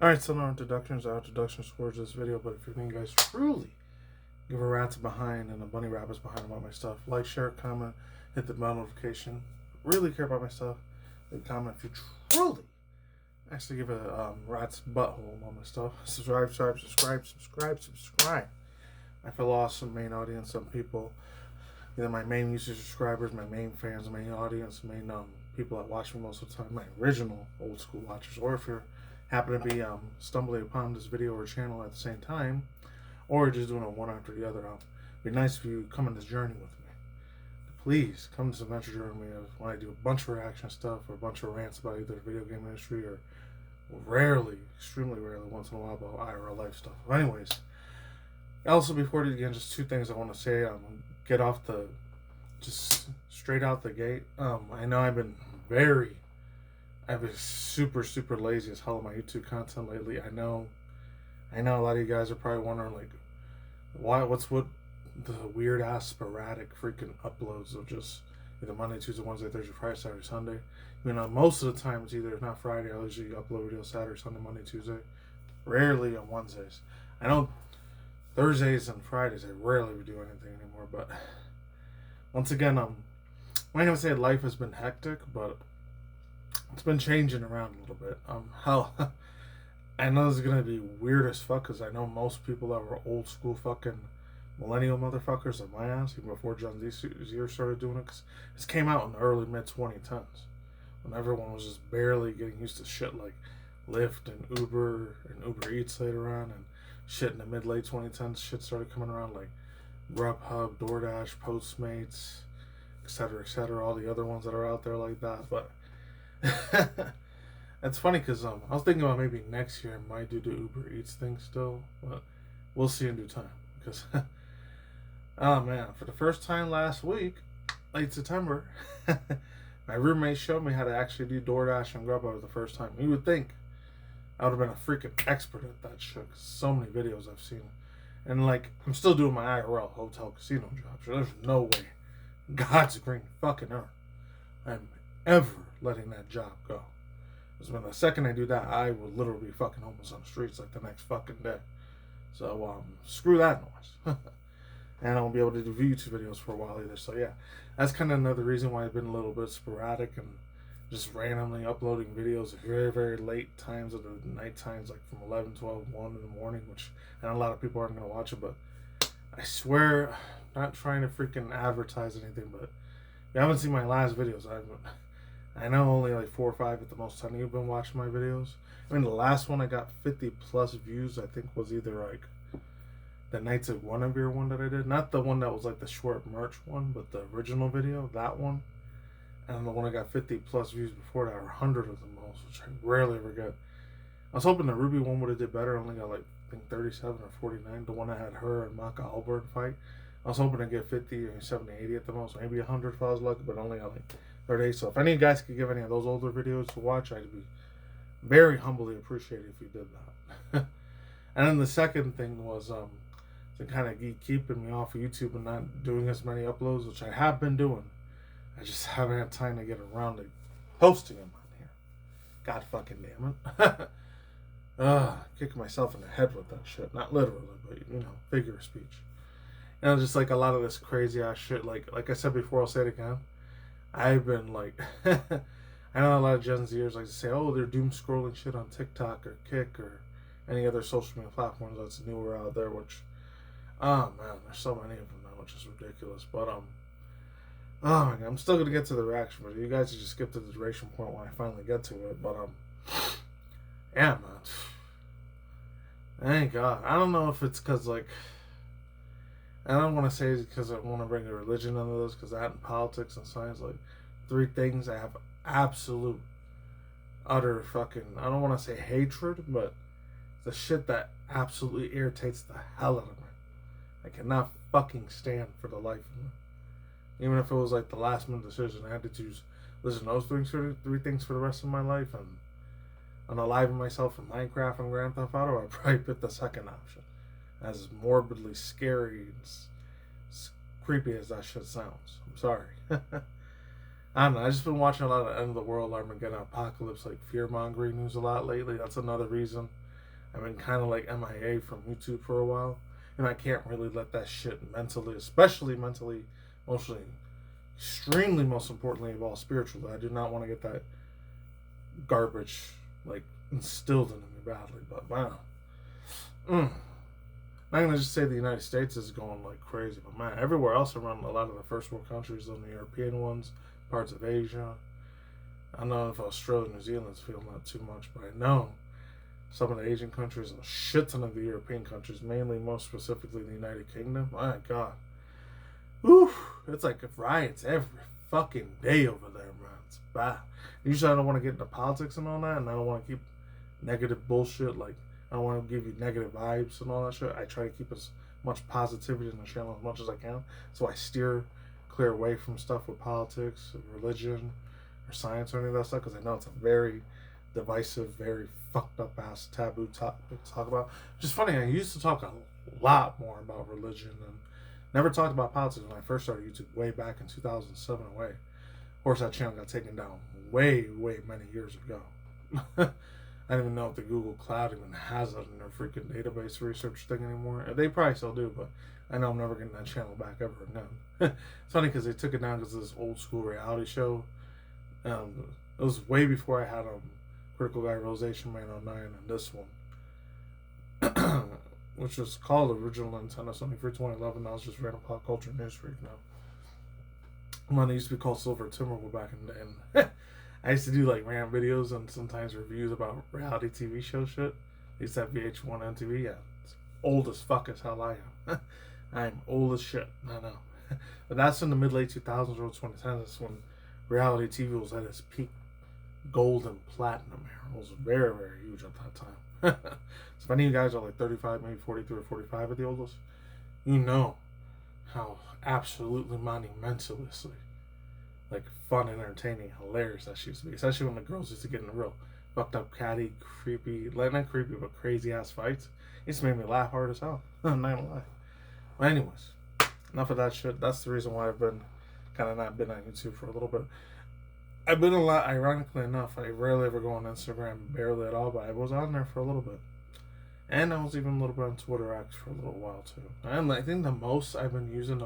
Alright, so no introductions towards this video, but if you guys truly give a rat's behind and a bunny rabbit's behind about my stuff, like, share, comment, hit the bell notification. Really care about my stuff, leave a comment if you truly actually give a rat's butthole about my stuff. Subscribe. I feel awesome, main audience, some people, either my main user subscribers, my main fans, main audience, main people that watch me most of the time, my original old school watchers, or if you're happen to be stumbling upon this video or channel at the same time, or just doing it one after the other, it'd be nice if you come on this journey with me. Please come to this adventure journey with me when I do a bunch of reaction stuff or a bunch of rants about either the video game industry or rarely, extremely rarely, once in a while about IRL life stuff. But anyways, also before we begin, just two things I want to say. Get off the, just straight out the gate. I know I've been super lazy as hell on my YouTube content lately. I know a lot of you guys are probably wondering, like, what's the weird ass sporadic freaking uploads of just either Monday, Tuesday, Wednesday, Thursday, Friday, Saturday, Sunday. You know, most of the time it's either, if not Friday, I usually upload videos Saturday, Sunday, Monday, Tuesday. Rarely on Wednesdays. I know Thursdays and Fridays I rarely do anything anymore, but once again, I'm not gonna say life has been hectic, but it's been changing around a little bit. Hell, I know this is gonna be weird as fuck, because I know most people that were old school fucking millennial motherfuckers like my ass, even before Gen Z started doing it, because this came out in the early mid 2010s, when everyone was just barely getting used to shit like Lyft and Uber Eats later on, and shit in the mid late 2010s. Shit started coming around like Grubhub, DoorDash, Postmates, etc., all the other ones that are out there like that. But it's funny because I was thinking about maybe next year I might do the Uber Eats thing still, but we'll see in due time. Because oh man, for the first time last week, late September, my roommate showed me how to actually do DoorDash and Grubhub for the first time. You would think I would have been a freaking expert at that shit, cause so many videos I've seen. And like, I'm still doing my IRL hotel casino job, so there's no way, God's green fucking earth, I'm ever letting that job go. Because when the second I do that, I will literally be fucking homeless on the streets like the next fucking day. So screw that noise. And I won't be able to do YouTube videos for a while either. So yeah, that's kind of another reason why I've been a little bit sporadic and just randomly uploading videos at very late times of the night times, like from 11, 12, 1 in the morning, which I know a lot of people aren't going to watch it, but I swear, not trying to freaking advertise anything, but if you haven't seen my last videos, I know only like 4 or 5 at the most time you've been watching my videos. I mean, the last one I got 50 plus views, I think, was either like the Knights of Guinevere one that I did. Not the one that was like the short merch one, but the original video, that one. And the one I got 50 plus views before that, or 100 of the most, which I rarely ever get. I was hoping the Ruby one would have did better. I only got like, I think 37 or 49. The one that had her and Maka Alburn fight. I was hoping to get 50 or 70, 80 at the most. Maybe 100 if I was lucky, but only got like 38. So if any of you guys could give any of those older videos to watch, I'd be very humbly appreciated if you did that. And then the second thing was to kind of keeping me off of YouTube and not doing as many uploads, which I have been doing. I just haven't had time to get around to posting them on here. God fucking damn it. Kicking myself in the head with that shit. Not literally, but, you know, figure of speech. You know, just like a lot of this crazy ass shit. Like I said before, I'll say it again. I've been like, I know a lot of Gen Zers like to say, oh, they're doom scrolling shit on TikTok or Kick or any other social media platforms that's newer out there, which, oh man, there's so many of them now, which is ridiculous. But, oh my God, I'm still gonna get to the reaction, but you guys just skip to the duration point when I finally get to it. But yeah, man. Thank God. I don't know if it's because like, I don't want to say it's because I want to bring a religion into this, because that and politics and science, like 3 things I have absolute, utter fucking, I don't want to say hatred, but the shit that absolutely irritates the hell out of me. I cannot fucking stand for the life of me. Even if it was like the last minute decision, I had to choose, listen to those 3 things for the rest of my life and unalive myself in Minecraft and Grand Theft Auto, I'd probably pick the second option. As morbidly scary and creepy as that shit sounds. I'm sorry. I don't know. I've just been watching a lot of End of the World, Armageddon, Apocalypse, like fear-mongering news a lot lately. That's another reason. I've been kind of like MIA from YouTube for a while, and I can't really let that shit mentally, especially mentally, emotionally, extremely, most importantly of all, spiritually. I do not want to get that garbage like instilled into me badly. But wow, I'm not gonna just say the United States is going like crazy, but man, everywhere else around a lot of the first world countries, the European ones, parts of Asia. I don't know if Australia and New Zealand's feeling that too much, but I know some of the Asian countries, a shit ton of the European countries, mainly, most specifically the United Kingdom. My God. Whew, it's like riots every fucking day over there, man. It's bad. Usually I don't want to get into politics and all that, and I don't want to keep negative bullshit. Like, I don't want to give you negative vibes and all that shit. I try to keep as much positivity in the channel as much as I can. So I steer clear away from stuff with politics, religion, or science or any of that stuff, because I know it's a very divisive, very fucked up ass taboo topic to talk about. Which is funny, I used to talk a lot more about religion and never talked about politics when I first started YouTube way back in 2007 away. Of course, that channel got taken down way many years ago. I don't even know if the Google Cloud even has that in their freaking database research thing anymore. They probably still do, but I know I'm never getting that channel back ever again. It's funny because they took it down because of this old school reality show. It was way before I had Critical Guy Realization Man 09 and this one, which was called Original Nintendo Sony for 2011. Now it's just random pop culture news freak now. One, it used to be called Silver Timberwolf back in the day. And I used to do like random videos and sometimes reviews about reality TV show shit. I used to have VH1 MTV. Yeah, it's old as fuck as hell I am. I'm old as shit. I know. But that's in the mid-late 2000s, early 2010s. That's when reality TV was at its peak gold and platinum era. It was very huge at that time. So if any of you guys are like 35, maybe 43 or 45 at the oldest, you know how absolutely monumentalously like fun and entertaining, hilarious that she used to be. Especially when the girls used to get in the real fucked up, catty, creepy, like not creepy, but crazy ass fights. It just made me laugh hard as hell. I'm not gonna lie. But anyways, enough of that shit. That's the reason why I've been kind of not been on YouTube for a little bit. I've been a lot, ironically enough, I rarely ever go on Instagram, barely at all, but I was on there for a little bit. And I was even a little bit on Twitter X for a little while too. And I think the most I've been using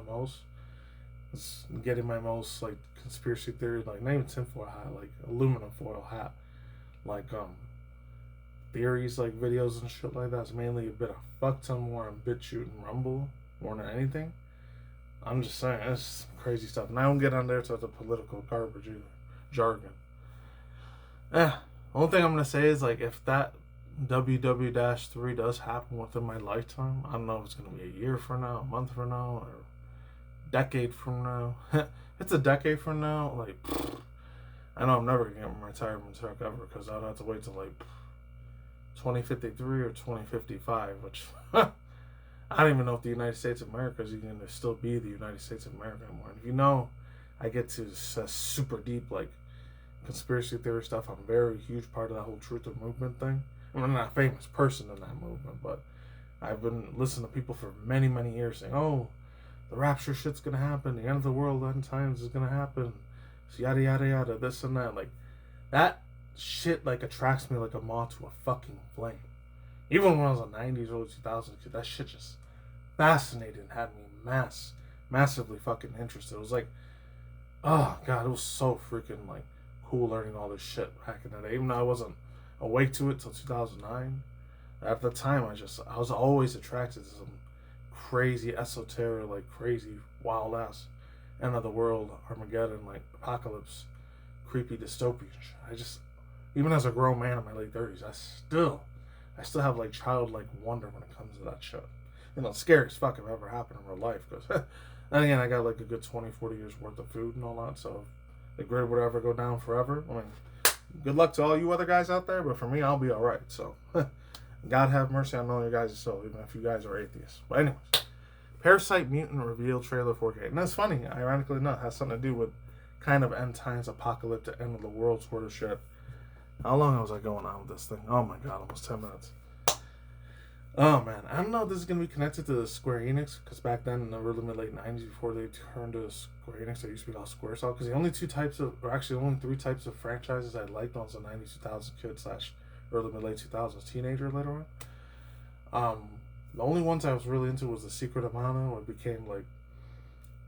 is getting my most like conspiracy theory, like not even tinfoil hat, like aluminum foil hat, like theories, like videos and shit like that. It's mainly a bit of fuck ton more on BitChute and Rumble more than anything. I'm just saying, it's some crazy stuff. And I don't get on there to the political garbage either. Jargon. Only thing I'm going to say is, like, if that WW-3 does happen within my lifetime, I don't know if it's going to be a year from now, a month from now, or a decade from now. It's a decade from now. Like, I know I'm never going to get my retirement truck ever, because I'd have to wait till, like, 2053 or 2055, which... I don't even know if the United States of America is going to still be the United States of America anymore. And if you know, I get to super deep, like, conspiracy theory stuff. I'm a very huge part of that whole truth of movement thing. I mean, I'm not a famous person in that movement, but I've been listening to people for many years saying, oh, the rapture shit's going to happen. The end of the world, end times is going to happen. So yada, yada, yada, this and that. Like, that shit, like, attracts me like a moth to a fucking flame. Even when I was in the 90s, early 2000s, that shit just fascinated and had me massively fucking interested. It was like, oh god, it was so freaking like cool learning all this shit back in the day. Even though I wasn't awake to it till 2009, at the time I was always attracted to some crazy esoteric, like crazy wild ass end of the world, Armageddon, like apocalypse, creepy dystopian shit. Even as a grown man in my late 30s, I still have like childlike wonder when it comes to that shit. You know, scary as fuck if it ever happened in real life, because then again, I got like a good 20-40 years worth of food and all that, so if the grid would ever go down forever, I mean, good luck to all you other guys out there, but for me, I'll be alright. So God have mercy on all you guys' soul, even if you guys are atheists. But anyways, Parasite Mutant reveal trailer 4K. And that's funny, ironically enough, it has something to do with kind of end times, apocalyptic, end of the world sort of shit. How long was I going on with this thing? Oh my god, almost 10 minutes. Oh man, I don't know if this is going to be connected to the Square Enix, because back then in the early mid-late 90s, before they turned to Square Enix, they used to be called Squaresoft, because the only three types of franchises I liked when I was a 90s, 2000 kid / early mid-late 2000s teenager later on The only ones I was really into was The Secret of Mana, where it became like,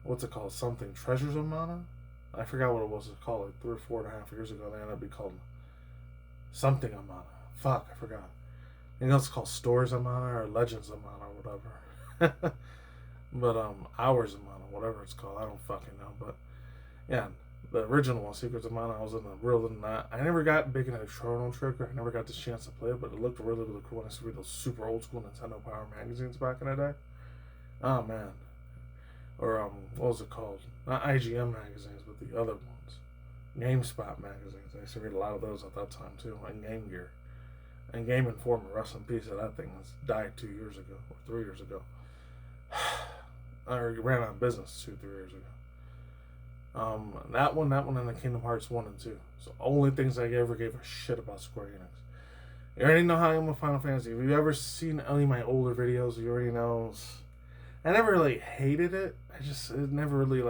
what's it called? Something Treasures of Mana. I forgot what it was called like 3 or 4.5 years ago. They ended up being called something of Mana. Fuck, I forgot. I think it's called Stories of Mana or Legends of Mana or whatever. But Hours of Mana, whatever it's called, I don't fucking know. But yeah, the original one, Secrets of Mana, I was in the real in that. I never got big into Chrono Trigger. I never got the chance to play it, but it looked really, really cool. I used to read those super old school Nintendo Power magazines back in the day. Oh man. Or what was it called? Not IGM magazines, but the other ones. GameSpot magazines. I used to read a lot of those at that time too. And Game Gear. And Game Informer, rest in peace of that thing, has died 2 years ago, or 3 years ago. I ran out of business 2-3 years ago. That one, and the Kingdom Hearts 1 and 2. So only things I ever gave a shit about Square Enix. You already know how I am with Final Fantasy. If you've ever seen any of my older videos, you already know. I never really hated it. It never really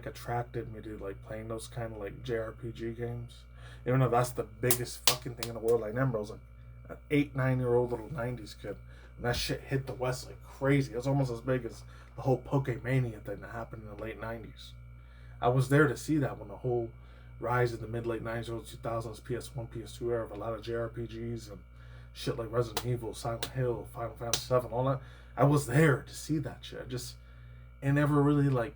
attracted me to like playing those kind of like JRPG games. Even though that's the biggest fucking thing in the world. I remember I was like an 8-9-year-old little 90s kid. And that shit hit the West like crazy. It was almost as big as the whole Pokemania thing that happened in the late 90s. I was there to see that when the whole rise in the mid-late 90s, early 2000s, PS1, PS2 era of a lot of JRPGs and shit like Resident Evil, Silent Hill, Final Fantasy 7, all that. I was there to see that shit. It never really like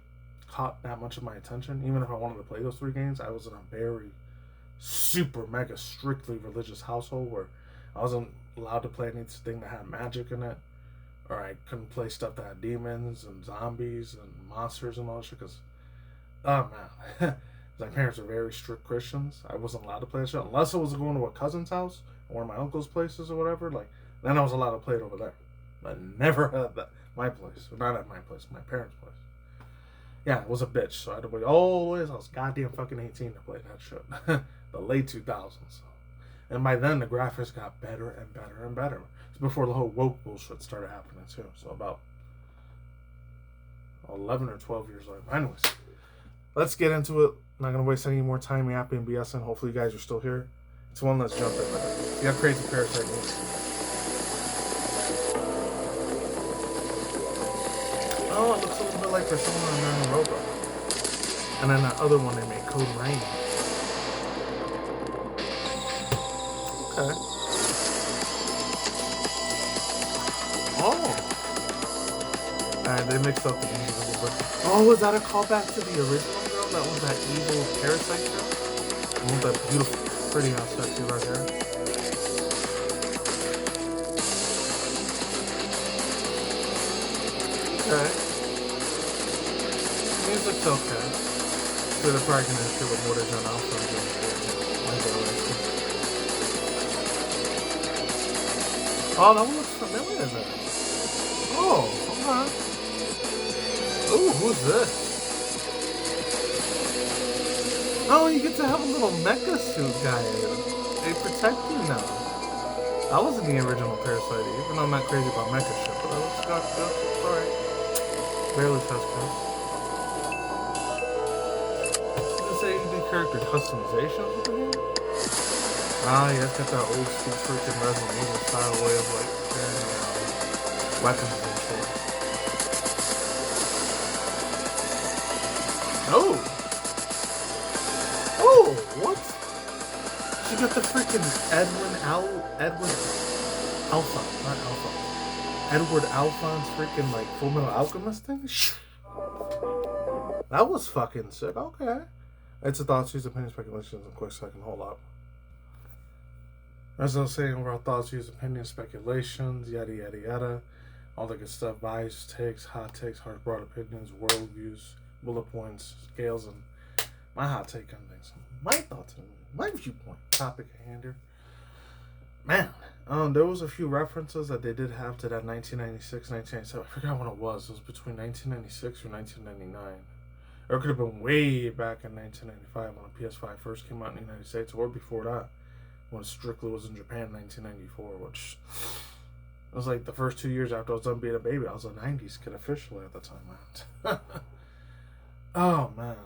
caught that much of my attention. Even if I wanted to play those 3 games, I was in a very super mega strictly religious household where I wasn't allowed to play anything that had magic in it, or I couldn't play stuff that had demons and zombies and monsters and all that shit, because oh man, my parents are very strict Christians. I wasn't allowed to play that shit unless I was going to a cousin's house or one of my uncle's places or whatever. Like then I was allowed to play it over there, but never at that my place, or not at my place, my parents' place. Yeah, it was a bitch, so I had to wait all the way until I was goddamn fucking 18 to play that shit. The late 2000s. And by then, the graphics got better and better and better. It's before the whole woke bullshit started happening, too. So about 11 or 12 years later. Anyways, let's get into it. I'm not going to waste any more time yapping and BSing. Hopefully you guys are still here. It's one, let's jump in. You have crazy Parasite movies. Oh, it looks a little bit like Persona and Robo. And then that other one they made, Code Rain. Okay. Oh. Alright, they mixed up the games a little bit. Oh, was that a callback to the original girl? That was that evil Parasite girl? I want that beautiful, pretty outfit too right there. Okay. Music's okay. So they're probably gonna shit with what is on Alpha and oh, that one looks familiar then. Oh, okay. Ooh, who's this? Oh, you get to have a little mecha suit guy. They protect you now. That wasn't the original Parasite, even though I'm not crazy about mecha shit, but that looks good. Alright. Barely touched it. Did it say you do character customizations with the game? Ah, yeah, it's got that old school freaking Resident Evil style way of like carrying weapons and shit. Oh! Oh, what? She got the freaking Edward Alphonse freaking like Full Metal Alchemist thing? That was fucking sick. Okay. It's a thoughts, views, opinions, speculations, and quick second. Hold up. As I was saying, overall thoughts, views, opinions, speculations, yada yada yada, all the good stuff, bias takes, hot takes, hard broad opinions, world views, bullet points, scales, and my hot take on things, my thoughts and my viewpoint topic at hand here. Man, there was a few references that they did have to that 1996, 1997. I forgot when it was. It was between 1996 or 1999. Or it could have been way back in 1995 when the PS5 first came out in the United States, or before that, when it strictly was in Japan in 1994, which was like the first 2 years after I was done being a baby. I was a 90s kid officially at the time. Oh, man.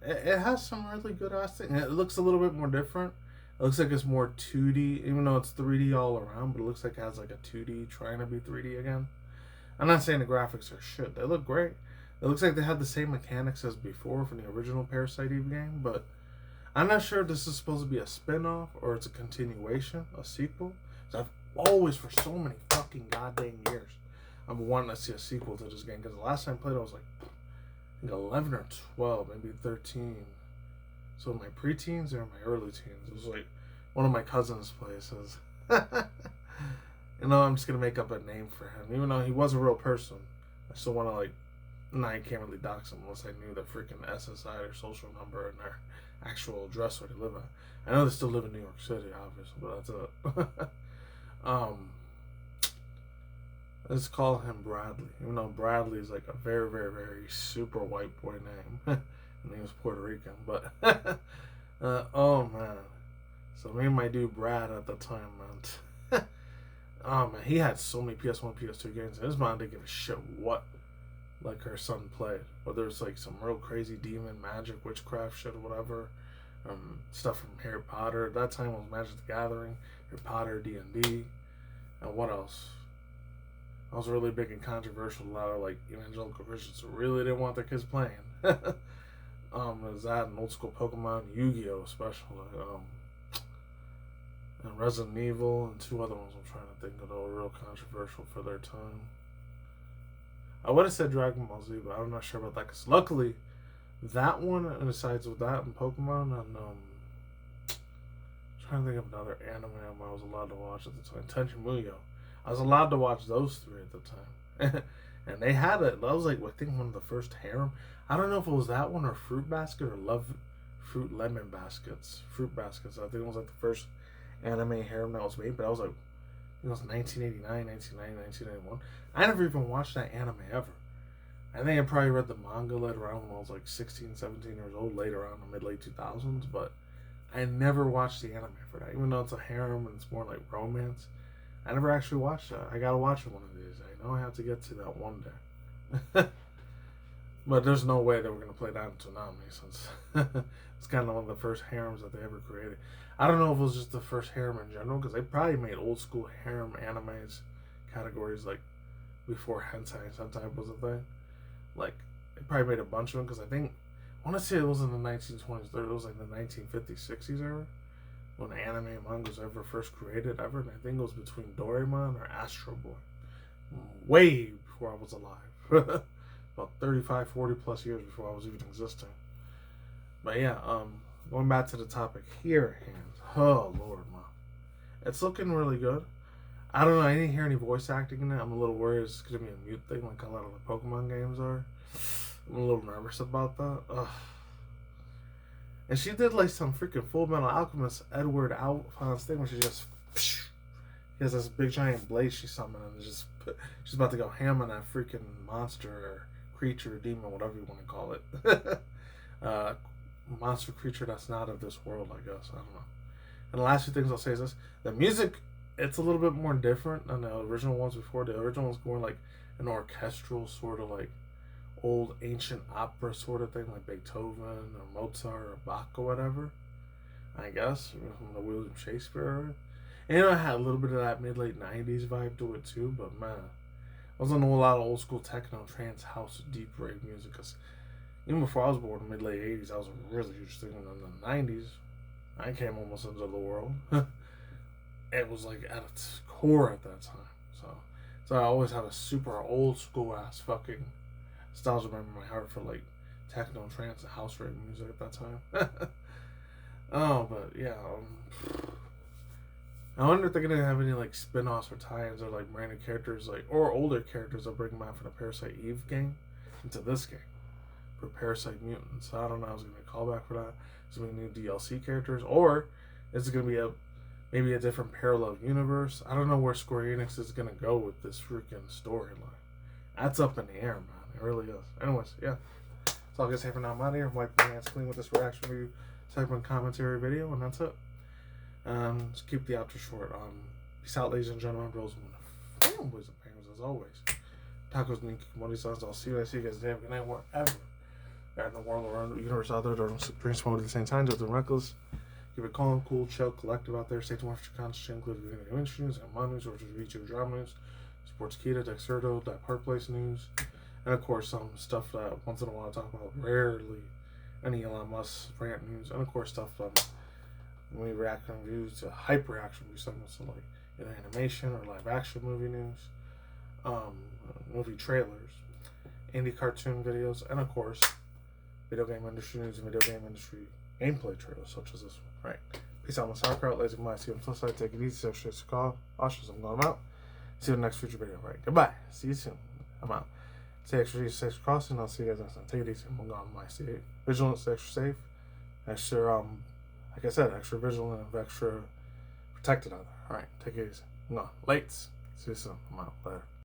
It has some really good ass things. It looks a little bit more different. It looks like it's more 2D, even though it's 3D all around, but it looks like it has like a 2D trying to be 3D again. I'm not saying the graphics are shit. They look great. It looks like they had the same mechanics as before from the original Parasite EVE game, but I'm not sure if this is supposed to be a spin-off or it's a continuation, a sequel. So I've always, for so many fucking goddamn years, I'm wanting to see a sequel to this game, because the last time I played it, I was like, I think 11 or 12, maybe 13. So my preteens or my early teens. It was like one of my cousins' places. You know, I'm just going to make up a name for him. Even though he was a real person, I still want to, like, no, I can't really dox him unless I knew their freaking SSI, their social number, and their actual address where they live at. I know they still live in New York City, obviously, but that's it. Let's call him Bradley. Even though Bradley is like a very, very, very super white boy name. And he was Puerto Rican, but oh man. So me and my dude Brad at the time, man. Oh man, he had so many PS1, PS2 games. His mom didn't give a shit what like her son played. Whether it's like some real crazy demon, magic, witchcraft shit or whatever. Stuff from Harry Potter. At that time it was Magic the Gathering, Harry Potter, D&D, and what else? I was really big and controversial. A lot of like evangelical Christians who really didn't want their kids playing. There's that and old school Pokemon, Yu-Gi-Oh especially, and Resident Evil, and two other ones I'm trying to think of that were real controversial for their time. I would have said Dragon Ball Z, but I'm not sure about that, because luckily that one, and besides with that and Pokemon, and trying to think of another anime I was allowed to watch at the time, Tenchi Muyo. I was allowed to watch those three at the time. And they had it. That was like, I think, one of the first harem. I don't know if it was that one or Fruit Basket or Fruit Lemon Baskets. Fruit Baskets. I think it was like the first anime harem that was made. But I was like, it was 1989, 1990, 1991. I never even watched that anime ever. I think I probably read the manga later on when I was like 16, 17 years old, later on in the mid-late 2000s. But I never watched the anime for that. Even though it's a harem and it's more like romance. I never actually watched that. I gotta watch it one of these. I know I have to get to that one day. But there's no way that we're gonna play that in Toonami, since it's kind of one of the first harems that they ever created. I don't know if it was just the first harem in general, because they probably made old school harem animes categories like before hentai and sentai was a thing. Like, they probably made a bunch of them, because I want to say it was in the 1920s. It was like the 1950s, 60s era, when anime and manga was ever first created ever, and I think it was between Doraemon or Astro Boy. Way before I was alive. About 35, 40 plus years before I was even existing. But yeah, going back to the topic here at hand. Oh, Lord, man. It's looking really good. I don't know, I didn't hear any voice acting in it. I'm a little worried it's going to be a mute thing like a lot of the Pokemon games are. I'm a little nervous about that. Ugh. And she did like some freaking Full Metal Alchemist Edward Alphonse thing where she just, he has this big giant blade she summoned, and she's about to go ham on that freaking monster or creature, demon, whatever you want to call it. Monster creature that's not of this world, I guess. I don't know. And the last few things I'll say is this: the music, it's a little bit more different than the original ones before. The original one's going like an orchestral sort of like old ancient opera sort of thing, like Beethoven or Mozart or Bach or whatever, I guess, from the William Shakespeare era. And it had a little bit of that mid-late 90s vibe to it too, but man, I was into a lot of old school techno, trance, house, deep rave music, because even before I was born in the mid-late 80s, I was a really huge thing. In the 90s, I came almost into the world. It was like at its core at that time, so I always had a super old school ass fucking nostalgia memory in my heart for like techno, trance, and house rave music at that time. Oh, but yeah, I wonder if they're gonna have any like spin-offs or tie-ins or like brand new characters, like, or older characters that bring them out for the Parasite EVE game into this game for Parasite Mutant. So I don't know. I was gonna call back for that. Is it gonna be new DLC characters, or is it gonna be maybe a different parallel universe? I don't know where Square Enix is gonna go with this freaking storyline. That's up in the air, man. It really is. Anyways, yeah. That's all I'm gonna say for now. I'm out of here. Wipe my hands clean with this reaction review segment commentary video, and that's it. Just keep the outro short. Peace out, ladies and gentlemen, bros and fanboys and parents, as always. Tacos, Ninki, Money Sons. I'll see you guys. Damn good night, wherever you're in the world, around the universe, out there, during dreams, smoke at the same time, just reckless. Give it calm, cool, chill, collective out there. Stay tuned for your content, including video industry news, anime news, or video drama news, sports kita, Dexerto, Park Place news, and of course some stuff that once in a while I talk about, rarely any Elon Musk rant news, and of course stuff when we react on reviews to hype reaction review segments, like either animation or live action movie news, movie trailers, indie cartoon videos, and of course video game industry news and video game industry gameplay trailers such as this one. Right. Peace out, my sauerkraut, lazy my see you on the flip side. Take it easy, so shit's call. Oshes, I'm going out. See you in the next future video. Right. Goodbye. See you soon. I'm out. Stay extra easy, extra crossing. I'll see you guys next time. Take it easy. I'm going my stay vigilant, stay extra safe, extra like I said, extra vigilant, extra protected out there. Alright, take it easy. I'm gone. Lates. See you soon. I'm out. Later.